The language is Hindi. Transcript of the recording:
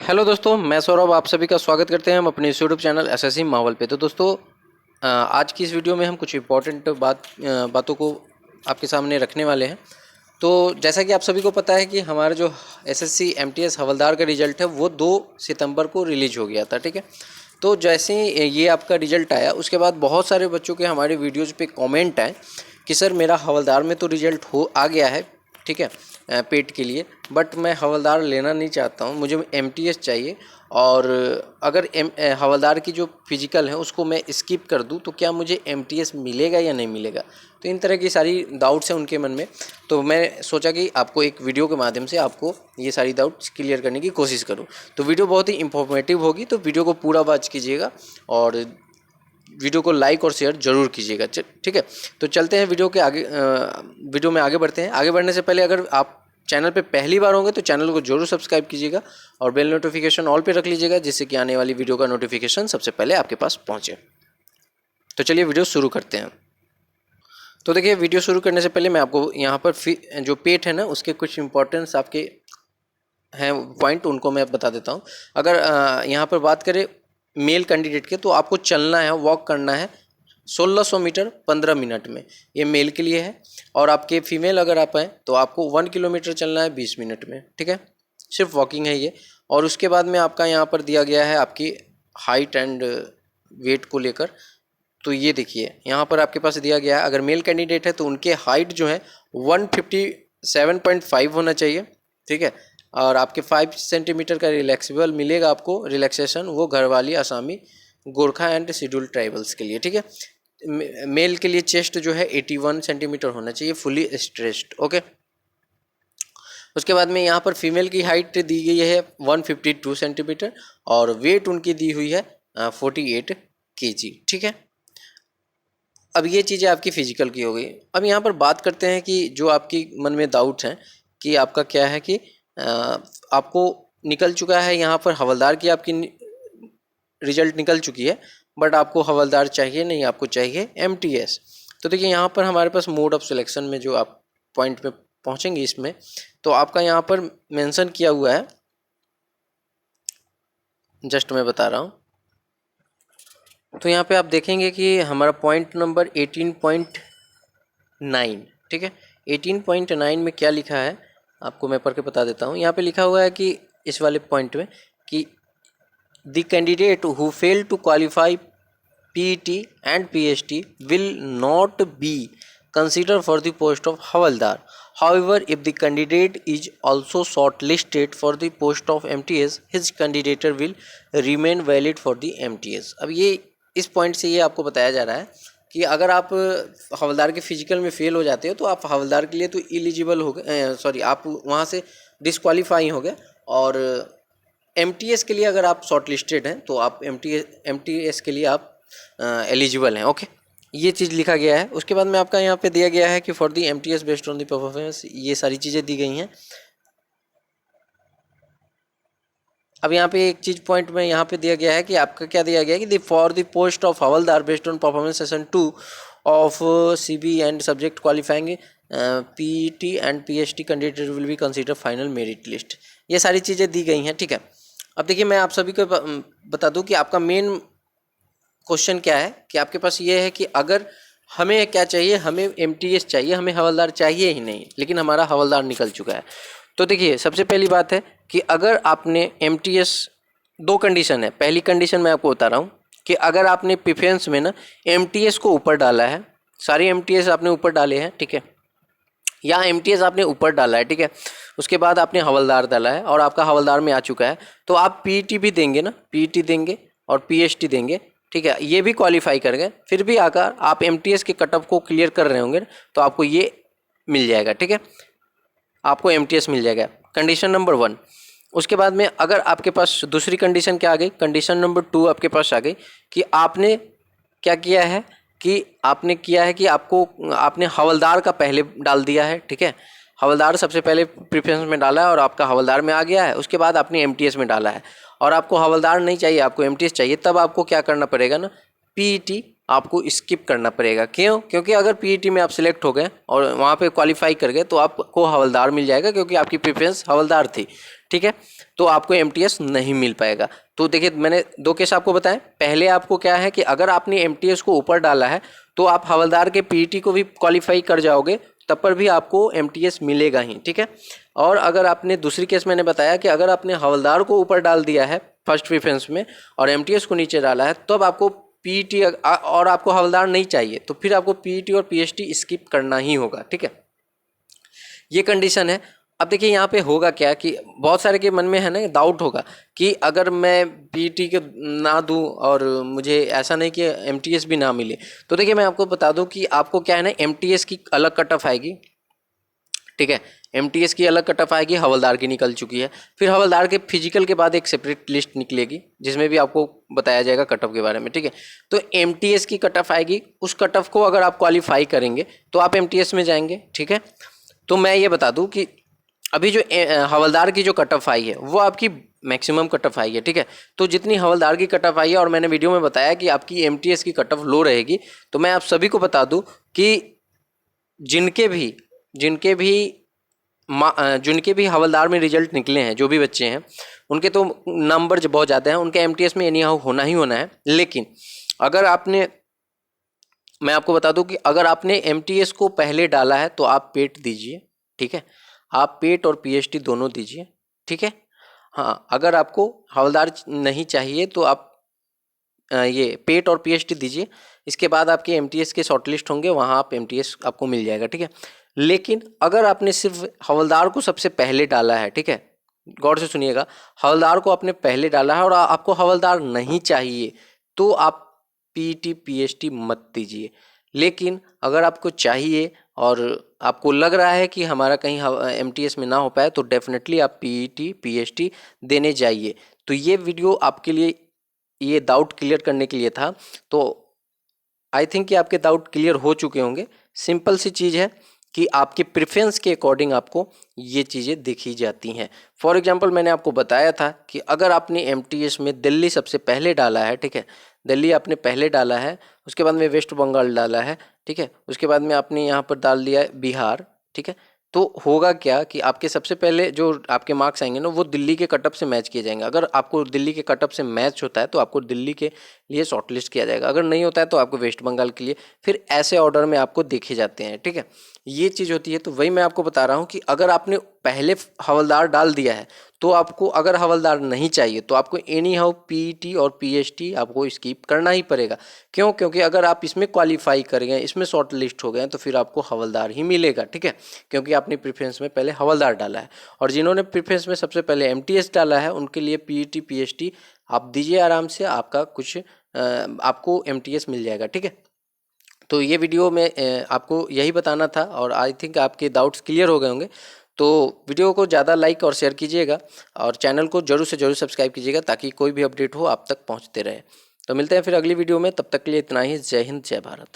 हेलो दोस्तों, मैं सौरभ आप सभी का स्वागत करते हैं हम अपने यूट्यूब चैनल एसएससी माहौल पे। तो दोस्तों आज की इस वीडियो में हम कुछ इम्पोर्टेंट बातों को आपके सामने रखने वाले हैं। तो जैसा कि आप सभी को पता है कि हमारा जो एसएससी एमटीएस हवलदार का रिजल्ट है वो 2 सितंबर को रिलीज हो गया था, ठीक है। तो जैसे ही ये आपका रिजल्ट आया उसके बाद बहुत सारे बच्चों के हमारे वीडियोज़ पे कमेंट आए कि सर मेरा हवलदार में तो रिजल्ट आ गया है, ठीक है, पेट के लिए, बट मैं हवलदार लेना नहीं चाहता हूँ, मुझे एमटीएस चाहिए। और अगर हवलदार की जो फिजिकल है उसको मैं स्किप कर दूँ तो क्या मुझे एमटीएस मिलेगा या नहीं मिलेगा। तो इन तरह की सारी डाउट्स हैं उनके मन में। तो मैं सोचा कि आपको एक वीडियो के माध्यम से आपको ये सारी डाउट्स क्लियर करने की कोशिश करूँ। तो वीडियो बहुत ही इंफॉर्मेटिव होगी, तो वीडियो को पूरा वॉच कीजिएगा और वीडियो को लाइक और शेयर जरूर कीजिएगा, ठीक है। तो चलते हैं वीडियो के आगे, वीडियो में आगे बढ़ते हैं। आगे बढ़ने से पहले अगर आप चैनल पे पहली बार होंगे तो चैनल को जरूर सब्सक्राइब कीजिएगा और बेल नोटिफिकेशन ऑल पे रख लीजिएगा, जिससे कि आने वाली वीडियो का नोटिफिकेशन सबसे पहले आपके पास पहुंचे। तो चलिए वीडियो शुरू करते हैं। तो देखिए, वीडियो शुरू करने से पहले मैं आपको यहाँ पर जो पेट है ना उसके कुछ इंपॉर्टेंस आपके हैं पॉइंट, उनको मैं बता देता हूँ। अगर यहाँ पर बात करें मेल कैंडिडेट के, तो आपको चलना है, वॉक करना है 1600 मीटर 15 मिनट में, ये मेल के लिए है। और आपके फीमेल अगर आप हैं तो आपको 1 किलोमीटर चलना है 20 मिनट में, ठीक है, सिर्फ वॉकिंग है ये। और उसके बाद में आपका यहाँ पर दिया गया है आपकी हाइट एंड वेट को लेकर। तो ये देखिए यहाँ पर आपके पास दिया गया है, अगर मेल कैंडिडेट है तो उनके हाइट जो है 157.5 होना चाहिए, ठीक है। और आपके 5 सेंटीमीटर का रिलैक्सेबल मिलेगा आपको, रिलैक्सेशन, वो घरवाली, आसामी, गोरखा एंड शेड्यूल ट्राइबल्स के लिए, ठीक है। मेल के लिए चेस्ट जो है 81 सेंटीमीटर होना चाहिए, फुली स्ट्रेच्ड, ओके। उसके बाद में यहाँ पर फीमेल की हाइट दी गई है 152 सेंटीमीटर और वेट उनकी दी हुई है 48 kg, ठीक है। अब ये चीज़ें आपकी फिजिकल की हो गई। अब यहाँ पर बात करते हैं कि जो आपकी मन में डाउट्स हैं कि आपका क्या है कि आपको निकल चुका है यहाँ पर हवलदार की आपकी रिजल्ट निकल चुकी है, बट आपको हवलदार चाहिए नहीं, आपको चाहिए एमटीएस। तो देखिए यहाँ पर हमारे पास मोड ऑफ सिलेक्शन में जो आप पॉइंट पे पहुँचेंगे इसमें, तो आपका यहाँ पर मेंशन किया हुआ है, जस्ट मैं बता रहा हूँ। तो यहाँ पे आप देखेंगे कि हमारा पॉइंट नंबर 18.9, ठीक है। 18.9 में क्या लिखा है आपको मैं पढ़ के बता देता हूँ। यहाँ पे लिखा हुआ है कि इस वाले पॉइंट में कि the candidate who fail to qualify PET and PST will not be considered for the post of Havaldar. However, if the candidate is also shortlisted for the post of MTS, his candidature will remain valid for the MTS. अब ये इस पॉइंट से ये आपको बताया जा रहा है कि अगर आप हवलदार के फिजिकल में फेल हो जाते हो तो आप हवलदार के लिए तो इलिजिबल हो गए, सॉरी, आप वहाँ से डिस्क्वालीफाई हो गए। और MTS के लिए अगर आप शॉर्टलिस्टेड हैं तो आप MTS के लिए आप एलिजिबल हैं, ओके। ये चीज़ लिखा गया है। उसके बाद में आपका यहाँ पे दिया गया है कि for the MTS based on the performance, ये सारी चीज़ें दी गई हैं। अब यहाँ पे एक चीज़ पॉइंट में यहाँ पे दिया गया है कि आपका क्या दिया गया है कि for the post of havildar based on performance session 2 of CB and subject qualifying PET and PST candidate will be consider final merit list. ये सारी चीज़ें दी गई हैं, ठीक है। अब देखिए मैं आप सभी को बता दूं कि आपका मेन क्वेश्चन क्या है कि आपके पास ये है कि अगर हमें क्या चाहिए, हमें MTS चाहिए, हमें हवलदार चाहिए ही नहीं, लेकिन हमारा हवलदार निकल चुका है। तो देखिए सबसे पहली बात है कि अगर आपने MTS, 2 कंडीशन है। पहली कंडीशन मैं आपको बता रहा हूँ कि अगर आपने प्रेफरेंस में ना MTS को ऊपर डाला है, सारे MTS आपने ऊपर डाले हैं, ठीक है, या MTS आपने ऊपर डाला है, ठीक है, उसके बाद आपने हवलदार डाला है और आपका हवलदार में आ चुका है, तो आप PET भी देंगे ना, PET देंगे और PST देंगे, ठीक है, ये भी क्वालिफाई कर गए, फिर भी आकर आप MTS के कट ऑफ को क्लियर कर रहे होंगे तो आपको ये मिल जाएगा, ठीक है, आपको MTS मिल जाएगा, कंडीशन नंबर 1। उसके बाद में अगर आपके पास दूसरी कंडीशन क्या आ गई, कंडीशन नंबर 2 आपके पास आ गई कि आपने क्या किया है कि आपने हवलदार का पहले डाल दिया है, ठीक है, हवलदार सबसे पहले प्रेफरेंस में डाला है और आपका हवलदार में आ गया है। उसके बाद आपने MTS में डाला है और आपको हवलदार नहीं चाहिए, आपको MTS चाहिए, तब आपको क्या करना पड़ेगा ना, PET आपको स्किप करना पड़ेगा। क्यों? क्योंकि अगर PET में आप सिलेक्ट हो गए और वहाँ पे क्वालिफाई कर गए तो आपको हवलदार मिल जाएगा, क्योंकि आपकी प्रेफरेंस हवलदार थी, ठीक है, तो आपको एमटीएस नहीं मिल पाएगा। तो देखिए मैंने 2 केस आपको बताएं। पहले आपको क्या है कि अगर आपने एमटीएस को ऊपर डाला है तो आप हवलदार के पीईटी को भी क्वालिफाई कर जाओगे, तब पर भी आपको एमटीएस मिलेगा ही। ठीक है, और अगर आपने दूसरी केस मैंने बताया कि अगर आपने हवलदार को ऊपर डाल दिया है फर्स्ट प्रेफरेंस में और एमटीएस को नीचे डाला है, तब आपको पीईटी और आपको हवलदार नहीं चाहिए तो फिर आपको पीईटी और पीएचडी स्किप करना ही होगा। ठीक है, ये कंडीशन है। अब देखिए यहाँ पे होगा क्या कि बहुत सारे के मन में है ना डाउट होगा कि अगर मैं पीईटी के ना दूं और मुझे ऐसा नहीं कि एमटीएस भी ना मिले, तो देखिए मैं आपको बता दूं कि आपको क्या है ना, एमटीएस की अलग कट ऑफ आएगी। ठीक है, एमटीएस की अलग कट ऑफ आएगी, हवलदार की निकल चुकी है। फिर हवलदार के फिजिकल के बाद एक सेपरेट लिस्ट निकलेगी जिसमें भी आपको बताया जाएगा कट ऑफ के बारे में। ठीक है, तो एमटीएस की कट ऑफ आएगी, उस कट ऑफ को अगर आप क्वालिफाई करेंगे तो आप एमटीएस में जाएंगे। ठीक है, तो मैं ये बता दूं कि अभी जो हवलदार की जो कट ऑफ आई है वो आपकी मैक्सिमम कट ऑफ आई है। ठीक है, तो जितनी हवलदार की कट ऑफ आई है और मैंने वीडियो में बताया कि आपकी एमटीएस की कट ऑफ लो रहेगी, तो मैं आप सभी को बता दूं कि जिनके भी हवलदार में रिजल्ट निकले हैं, जो भी बच्चे हैं उनके तो नंबर बहुत ज़्यादा हैं, उनके एमटीएस में एनी हाउ होना ही होना है। लेकिन अगर आपने, मैं आपको बता दूं कि अगर आपने एमटीएस को पहले डाला है तो आप पेट दीजिए। ठीक है, आप पेट और पीएचडी दोनों दीजिए। ठीक है, हाँ, अगर आपको हवलदार नहीं चाहिए तो आप ये पेट और पीएचडी दीजिए। इसके बाद आपके एमटीएस के शॉर्टलिस्ट होंगे, वहाँ आप एमटीएस आपको मिल जाएगा। ठीक है, लेकिन अगर आपने सिर्फ हवलदार को सबसे पहले डाला है, ठीक है, गौर से सुनिएगा, हवलदार को आपने पहले डाला है और आपको हवलदार नहीं चाहिए तो आप पीईटी पीएचडी मत दीजिए। लेकिन अगर आपको चाहिए और आपको लग रहा है कि हमारा कहीं एमटीएस में ना हो पाए तो डेफिनेटली आप पीईटी पीएचडी देने जाइए। तो ये वीडियो आपके लिए ये डाउट क्लियर करने के लिए था। तो आई थिंक कि आपके डाउट क्लियर हो चुके होंगे। सिंपल सी चीज़ है कि आपके प्रेफरेंस के अकॉर्डिंग आपको ये चीज़ें देखी जाती हैं। फॉर एग्जांपल मैंने आपको बताया था कि अगर आपने एमटीएस में दिल्ली सबसे पहले डाला है, ठीक है, दिल्ली आपने पहले डाला है, उसके बाद में वेस्ट बंगाल डाला है, ठीक है, उसके बाद में आपने यहाँ पर डाल दिया है बिहार। ठीक है, तो होगा क्या कि आपके सबसे पहले जो आपके मार्क्स आएंगे ना वो दिल्ली के कटअप से मैच किए जाएंगे। अगर आपको दिल्ली के कटअप से मैच होता है तो आपको दिल्ली के लिए शॉर्टलिस्ट किया जाएगा, अगर नहीं होता है तो आपको वेस्ट बंगाल के लिए, फिर ऐसे ऑर्डर में आपको देखे जाते हैं। ठीक है, ये चीज़ होती है। तो वही मैं आपको बता रहा हूँ कि अगर आपने पहले हवलदार डाल दिया है तो आपको, अगर हवलदार नहीं चाहिए तो आपको एनी हाउ पीईटी और पीएचडी आपको स्किप करना ही पड़ेगा। क्यों? क्योंकि अगर आप इसमें क्वालिफाई कर गए, इसमें शॉर्ट लिस्ट हो गए तो फिर आपको हवलदार ही मिलेगा। ठीक है, क्योंकि आपने प्रेफरेंस में पहले हवलदार डाला है और जिन्होंने प्रेफरेंस में सबसे पहले एमटीएस डाला है उनके लिए पीईटी पीएचडी आप दीजिए आराम से, आपका कुछ आपको एमटीएस मिल जाएगा। ठीक है, तो ये वीडियो में आपको यही बताना था और आई थिंक आपके डाउट्स क्लियर हो गए होंगे। तो वीडियो को ज़्यादा लाइक और शेयर कीजिएगा और चैनल को जरूर से जरूर सब्सक्राइब कीजिएगा ताकि कोई भी अपडेट हो आप तक पहुंचते रहे। तो मिलते हैं फिर अगली वीडियो में, तब तक के लिए इतना ही। जय हिंद, जय भारत।